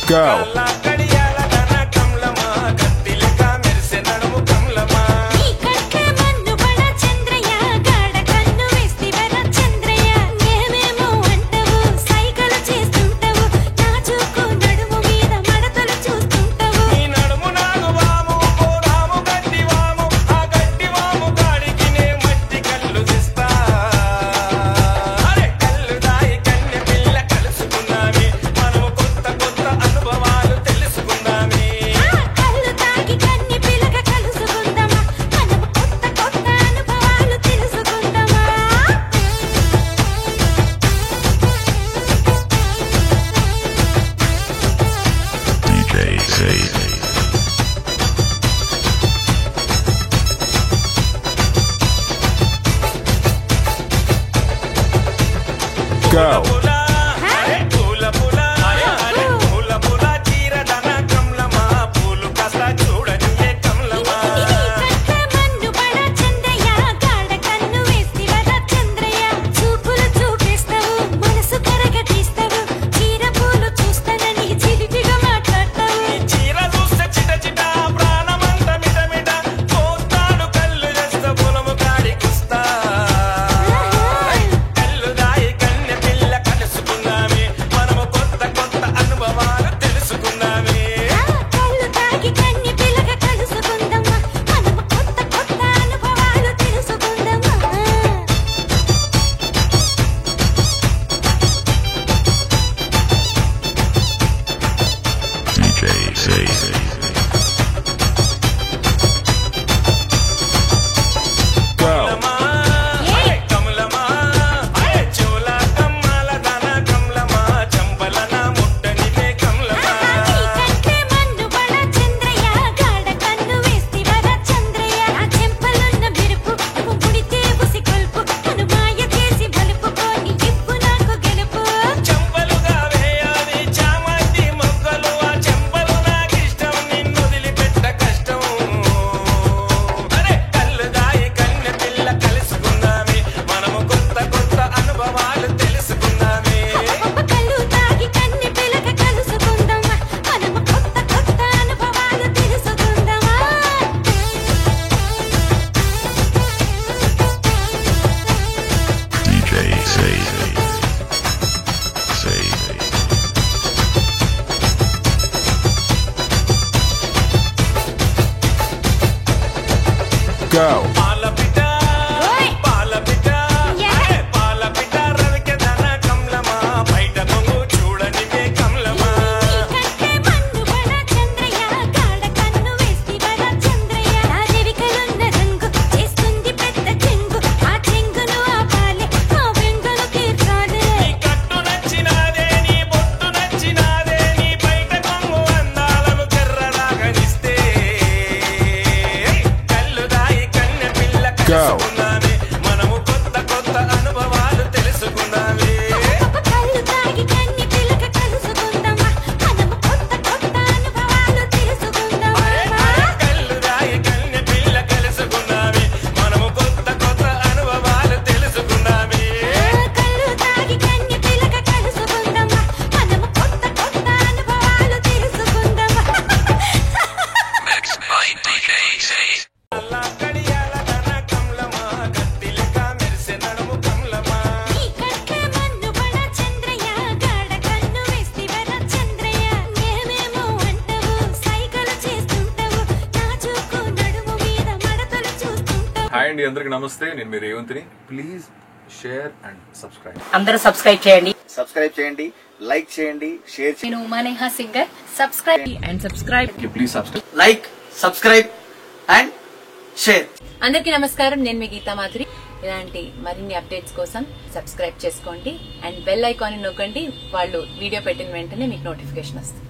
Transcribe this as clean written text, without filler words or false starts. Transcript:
Go. Go. Go. Go. Hi అండి, అందరికి నమస్తే. నేను మీ రేవంత్ని. Please share and subscribe. అందరూ సబ్స్క్రైబ్ చేయండి, లైక్ చేయండి, షేర్ చేయండి. నేను Umaneha singer. Subscribe and subscribe. Please subscribe. Like, subscribe and share. అందరికీ నమస్కారం. నేను మీ గీతా మాధురి. ఇలాంటి మరిన్ని అప్డేట్స్ కోసం సబ్స్క్రైబ్ చేసుకోండి అండ్ బెల్ ఐకాన్ నొక్కండి. వాళ్ళు వీడియో పెట్టిన వెంటనే మీకు నోటిఫికేషన్ వస్తుంది.